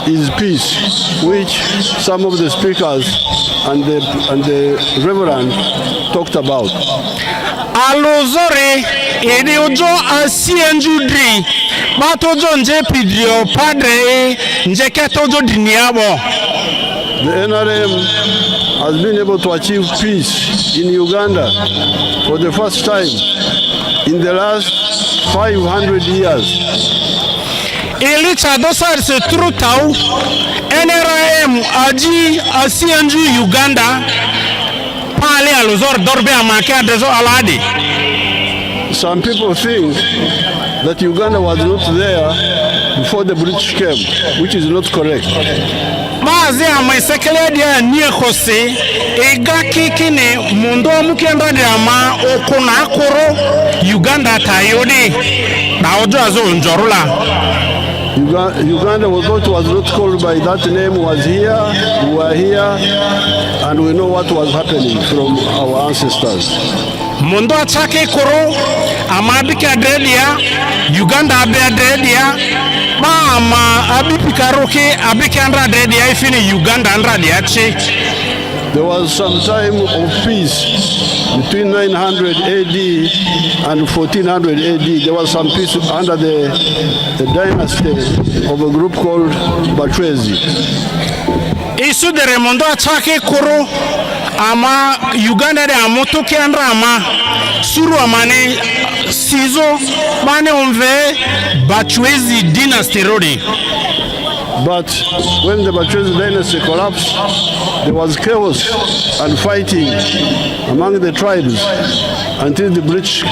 is peace, which some of the speakers and the reverend talked about. Alozore ede ojo asienjudri batojo nje pidrio padre nje ketojo diniabo. The NRM has been able to achieve peace in Uganda for the first time in the last 500 years. Elicha dosar se trutau NRM aji asienju Uganda pale alozor dorbe amake adezo aladi. Some people think that Uganda was not there before the British came, which is not correct. Baadhi ya maisekele dia nie kose ega kikine mundo mukenda dia ma okuna koro Uganda tayodi na ojo azo njorula. Uganda was not called by that name, was here, we were here, and we know what was happening from our ancestors. Mundo achake koro amabike adredia Uganda abe adredia ma abipikaroke abike andra adredia ifini Uganda andra diache. There was some time of peace between 900 AD and 1400 AD. There was some peace under the dynasty of a group called Batwezi. Isu de remondo achake koro ama Uganda de amoto ke andra ama suru amane sizo mane onve Batwezi dynasty rodi. But when the Batwezi dynasty collapsed, there was chaos and fighting among the tribes until the British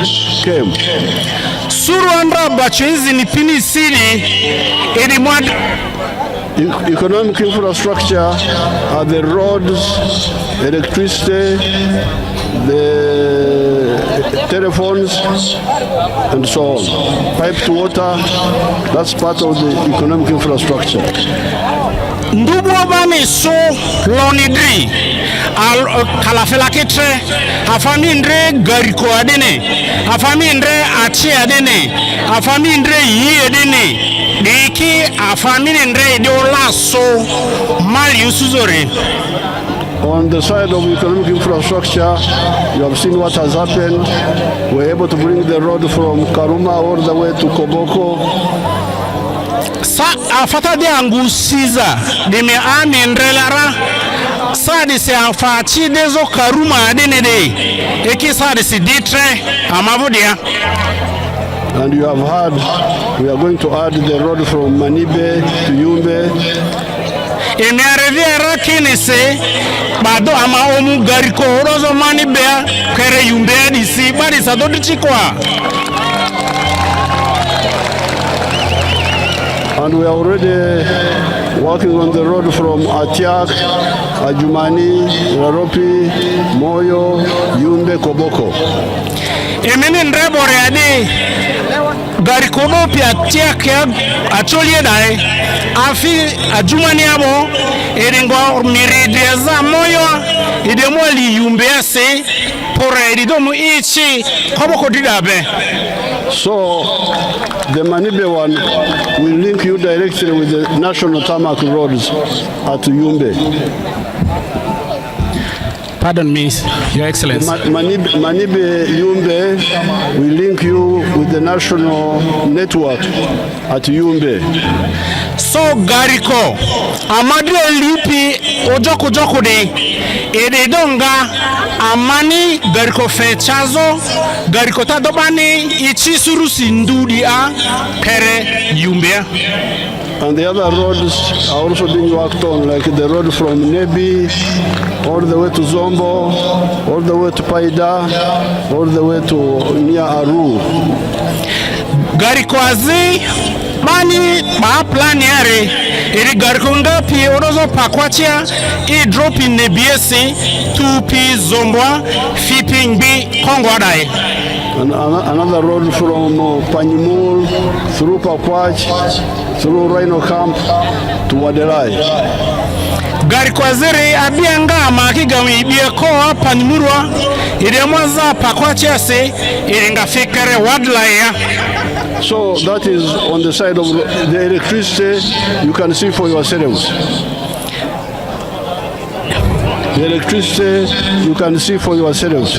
came. Suru andra Batwezi ni pini sini edi mwad. Economic infrastructure are the roads, electricity, the telephones, and so on. Piped water, that's part of the economic infrastructure. Ndubu bani so lonidri al kalafela ketre afami ndre gariko adene afami ndre achi adene afami ndre yi adene deki afami ndre dola so mali usuzore. On the side of economic infrastructure, you have seen what has happened. We're able to bring the road from Karuma all the way to Koboko. Sa afata de angusiza de me amendrelara sa de se afachi dezo Karuma adene de eki sa de se ditre amavudia. And you have heard we are going to add the road from Manibe to Yumbe. Emearevia kinese bado ama omu gariko rozo Manibe kere Yumbe disi badi sa dodi chikwa. And we are already working on the road from Atiak, Ajumani, Raropi, Moyo, Yumbe, Koboko. Emene ndrebore ade gari kono pia Atiak acholie dai afi Ajumani abo erengo mirideza Moyo idemoli Yumbe ase pore idomu ichi Koboko didabe. So the Manibe one will link you directly with the national tarmac roads at Yumbe. Pardon me, Your Excellency. Manibe Yumbe will link you with the national network at Yumbe. So Gariko, Amadre Lipi Ojoko de Ededonga Amani Gariko Fechazo Gariko Tadobani Ichisuru Sindudia Pere Yumbe. And the other roads are also being worked on, like the road from Nebi all the way to Zombo, all the way to Paida, all the way to near Aru. Gariko Azi Mani ma plan yare iri Garikonga pi orozo pakwachia I drop in Nebiesi 2P Zombwa Fiping B Kongwadai. And another road from Panimul through Pakwach, through Rhino Camp to Wadelai. Garikwazere abianga makigawi ibieko Panimurwa idemwaza Pakwachia se iringa fikere Wadelai. So that is on the side of the electricity. You can see for yourselves. The electricity you can see for yourselves.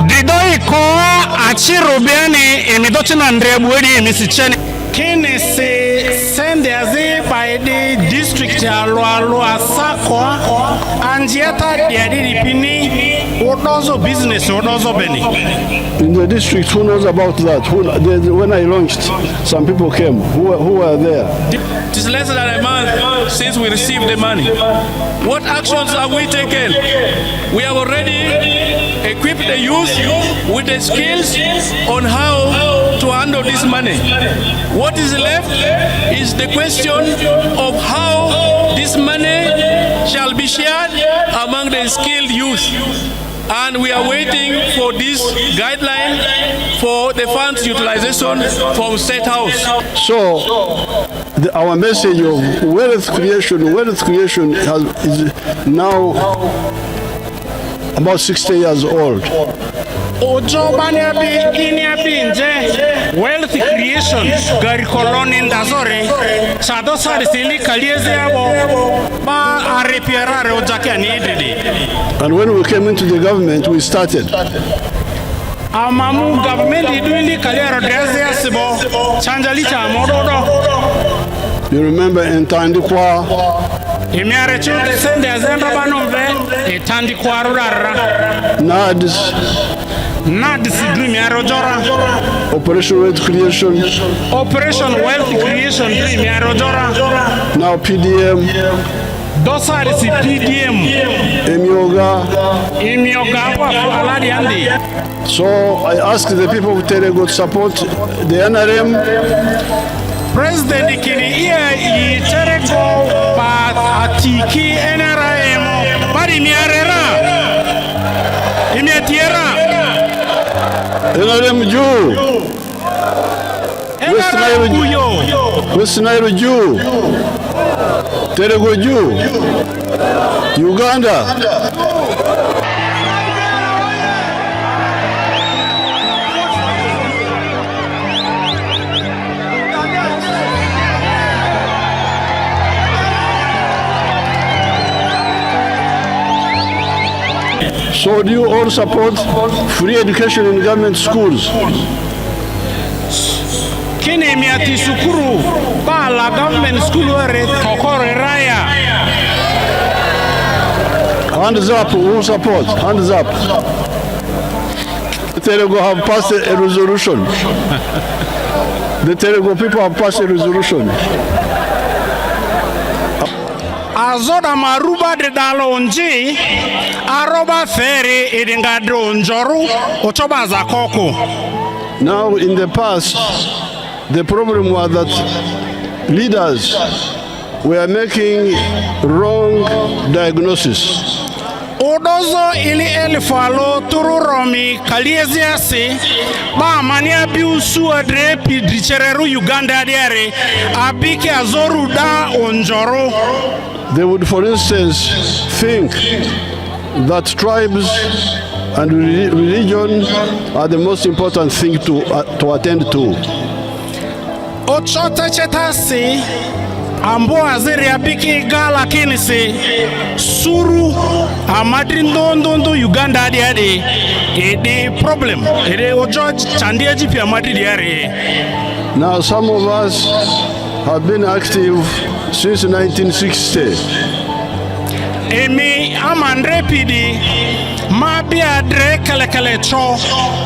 Didoi ko achirubiani emidochina ndrebwedi emisicheni. Kene se sende aze by the district alwa asako anjieta diadiri pini odozo business odozo beni. In the district, who knows about that? When I launched, some people came. Who were there? It is less than a month since we received the money. What actions have we taken? We have already equipped the youth with the skills on how to handle this money. What is left is the question of how this money shall be shared among the skilled youth. And we are waiting for this guideline for the funds utilization from State House. So, our message of wealth creation is now about 60 years old. Wealth creation gari koloni ndazore sado sari sili kalieze abo ba arepierare ojake anididi. And when we came into the government, we started. Amamu government iduindi kaliero dreze asibo chanjali cha mododo. You remember in Tandikwa? Imiare chude sende azenda banomve etandikwa rurara. NADS. Dream Yarojora. Operation Wealth Creation. Operation Wealth Creation Dream Yarojora. Now PDM. Dosa is PDM. Emyoga. Aladi Andi. So I ask the people of Terego to support the NRM. President Kiri Terego Atiki NRM. Bari Miarera. Imiatiera. NRM Jew. West Nile Jew. Terego Jew. Uganda. So do you all support free education in government schools? Kini miati sukuru ba la government school were tokore raya. Hands up, who support? Hands up. The Terego have passed a resolution. The Terego people have passed a resolution. Azoda maruba de dalonji aroba fere edingado njoru ochoba zakoko. Now in the past, the problem was that leaders were making wrong diagnosis. Odozo ili elifalo tururomi kalieziasi ba mania biusu adre pidrichereru Uganda diare abike azoru da onjoro. They would, for instance, think that tribes and religion are the most important thing to attend to. Ochota chetasi ambo azeri abiki gala kinisi suru amadri ndondo Uganda diare the problem ede ojo chandia jipi amadri diare. Now some of us have been active since 1960. Emi amandre pidi mabi adre kale cho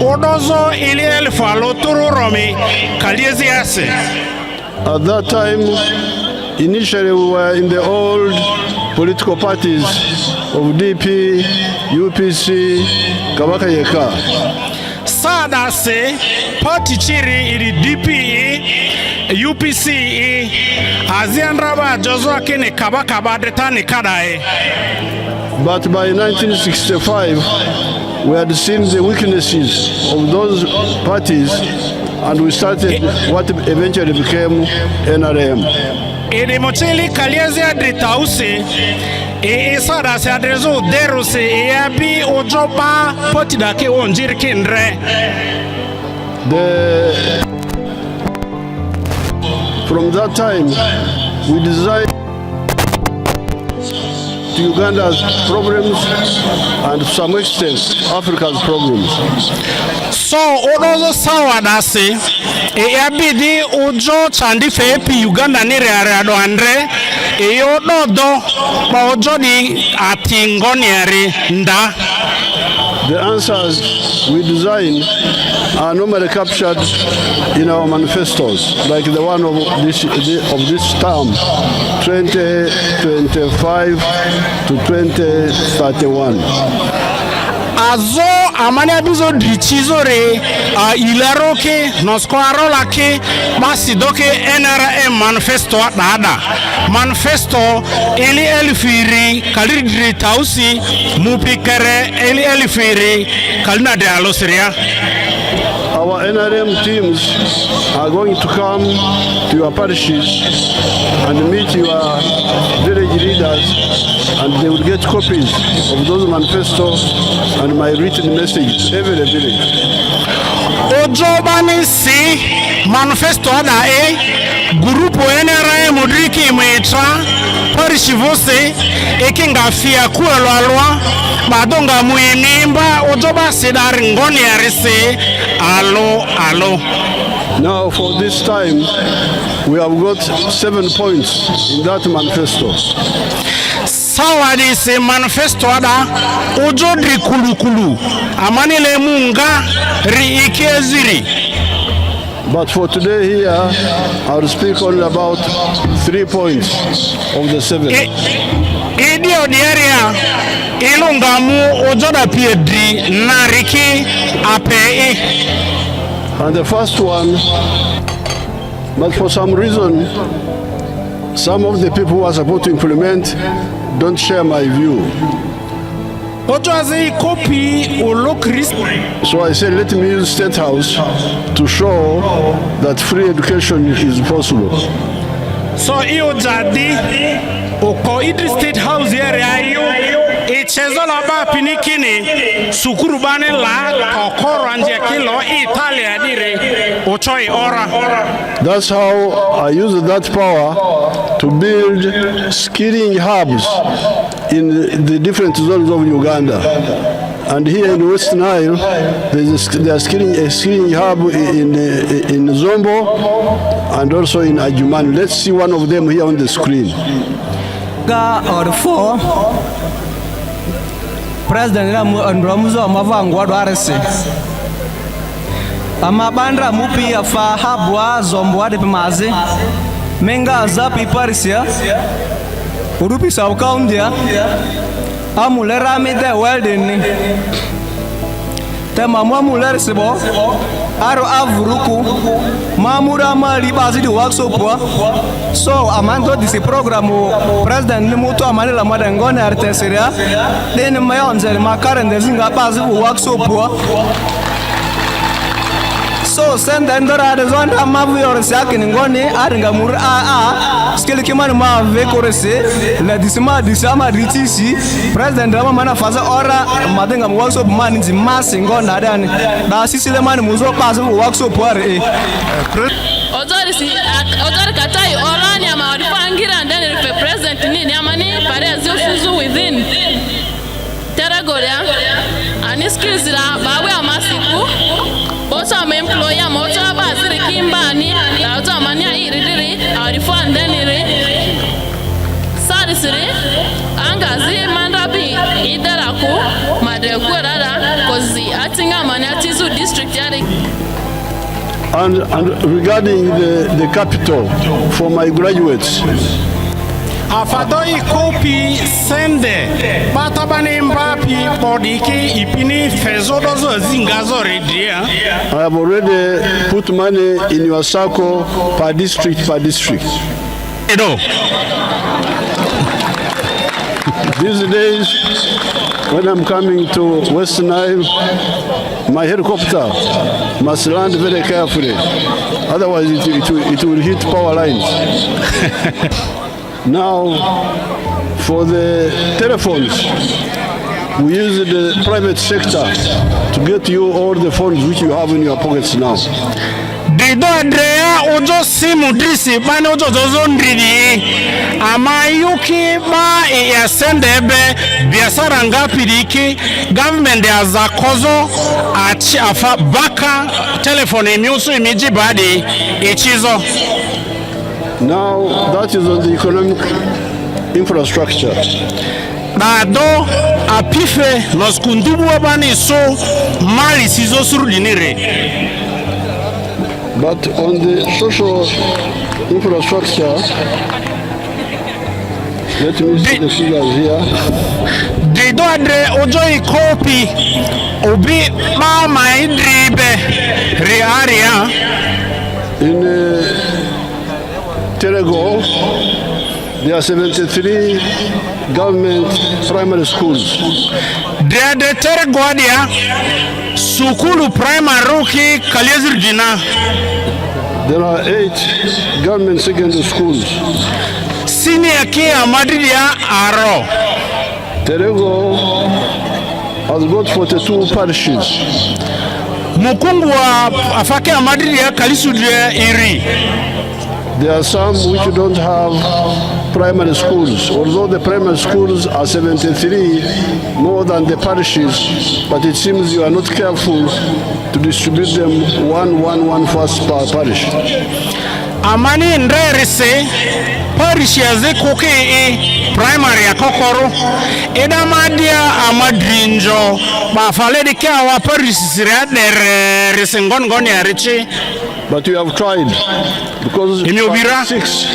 odozo ili elfalo tururomi kaliezi ase. At that time, initially we were in the old political parties of DP, UPC, Kabaka Yeka. Sada se party chiri ili DP UPC aziandraba jozo kene kabaka detani kadae. But by 1965, we had seen the weaknesses of those parties and we started what eventually became NRM. Ede mocheli kaliezi adritause sada se adrezo derose abi ojoba poti dake onjiri kindre. from that time, we designed Uganda's problems and to some extent Africa's problems. So odozo sawa dasi yabidi ujo chandi fepi Uganda nire ado andre yododo ba ojo di atingoni ari nda. The answers we design are normally captured in our manifestos, like the one of this term, 2025 to 2031. Azo amani abizo dichizore ilaroke noskwaro ke basi doke NRM manifesto dada manifesto eli elifiri kalidri tausi mupikere eli elifiri kalina de alosiria. Our NRM teams are going to come to your parishes and meet your village leaders, and they will get copies of those manifestos and my written message to every village. Ojobani si manifesto ada grupo NRM mudriki metra parishi vose ekingafia kuelwalwa madonga muinimba ojoba sidari ngoni arise alo. Now for this time we have got 7 points in that manifesto. Sawadi se manifesto ada ojodri kulukulu amanile munga ri ikeziri. But for today here, I will speak only about 3 points of the 7. Idio diaria ilungamu ojoda piedri nariki ape. And the first one, but for some reason, some of the people who are supposed to implement don't share my view. So I said, let me use State House to show that free education is possible. So iyo jadi uko Idris State House area hiyo ichezo la ba pinikini sukuru bane la kokoro anje kilo Italia dire uchoi ora. That's how I use that power to build skilling hubs in the different zones of Uganda. And here in West Nile, they are skilling hub in Zombo and also in Adjumani. Let's see one of them here on the screen. Or 4 President Ramuzo Mavangwa Dwarese Amabandra Mupi Afa Habwa Zombo de Pemaze Menga Zapi Parisia Urupi Saukaundia Amulera me de welding Tema Mamuler Sebo Aro Avuruku Mamura Mali Bazi workshop. So Amando this program President Nimuto Amanila Madangone Arteseria then my own Makaran the Zinga Bazi workshop. So send the other one Mavi or Sakin Goni Aringamur Skilikiman Ma Vekorese Ladisima Disama Ritisi President Ramana Faza Ora Madangam workshop man in the massing on Adan Da Sicileman Muzo Pass workshop Ware Odori katai orani ama walipangira ndani ya president nini ama ni pare ziofuzu within Terego ani skills la bawe amasiku bosa ama employer moto abaziri kimbani auto amania iridiri awalifa ndani re sadisiri angazi mandabi idaraku madekwe dada kozi atinga mani atizu district yari. And regarding the capital for my graduates, Afadoi kopi sende batabane mbapi podiki ipini fezodozo zingazo redia. I have already put money in your circle per district. Edo. These days, when I'm coming to West Nile, my helicopter must land very carefully, otherwise it will hit power lines. Now, for the telephones, we use the private sector to get you all the phones which you have in your pockets now. The Dido adrea ojo simu drisi bane ojo zozo ndridi ama yuki ba ya sendebe biasara ngapi diki government ya zakozo achi afa baka telephone imiusu imiji badi ichizo. Now that is on the economic infrastructure. Dado apife noskundubu wabani so mali sizo surudinire. But on the social infrastructure, let me see the figures here. Dido adre ojo ikopi obi mama idribe re area In Terego, there are 73 government primary schools. de Terego adia sukulu primary ki kaliezirjina. There are 8 government secondary schools. Senior ki amadidia aro. Terego has got 42 parishes. Mukungu wa afake amadidia kalisudie iri. There are some which don't have primary schools, although the primary schools are 73 more than the parishes, but it seems you are not careful to distribute them one first per parish. Amani nderise parish ya zikuki primary ya kokoro eda madia amadrinjo bafaledi kia wa parish sirade resengon ya richi. But we have tried because 36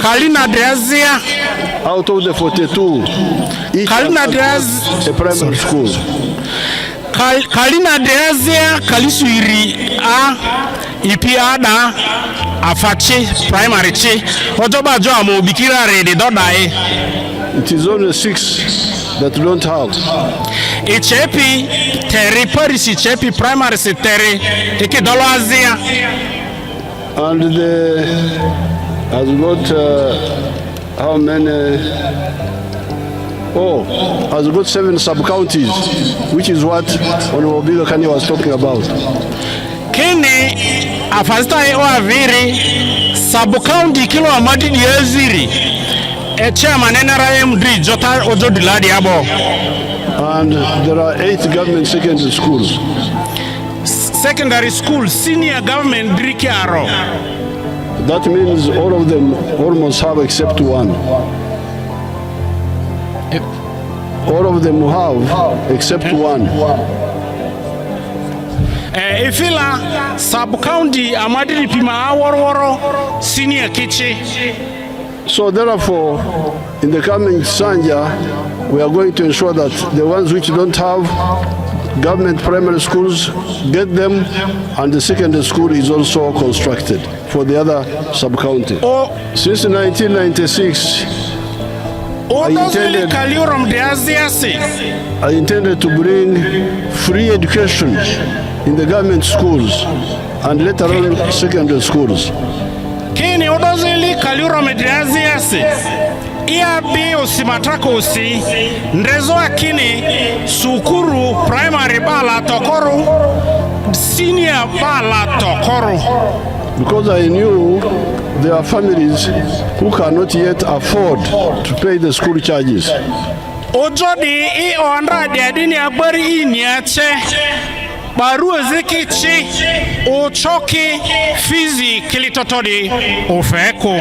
Kalina Drazia out of the 42 each Kalina has a primary school. Kalina Drazia kalisuiri a ipiada afachi primary chi ojoba jo amo bikira ready dodae. It is only 6 that don't have. Ichepi teri parish ichepi primary se teri eke dolo azia. And the has got how many? Has got 7 sub-counties, which is what Honorable Kani was talking about. Kene afasta ewa viri sub-county kilo amadi dieziri. Eche manenara emdri jota ojo diladi abo. And there are 8 government secondary schools. Secondary school, senior government drikiaro. That means all of them almost have except one. All of them have except one. Ifila sub-county amadiri pima aworo senior kichi. So therefore, in the coming Sanja, we are going to ensure that the ones which don't have government primary schools get them, and the secondary school is also constructed for the other sub-county. Since 1996, I intended to bring free education in the government schools and later on secondary schools. Kini odozili kaliuro mediaziasi iya bi osimatako osi ndezo akini sukuru primary bala tokoru senior bala tokoru. Because I knew there are families who cannot yet afford to pay the school charges. Ojodi I ondra diadini agbari iniache baru ezekichi uchoki fizi kilitotodi ufeko.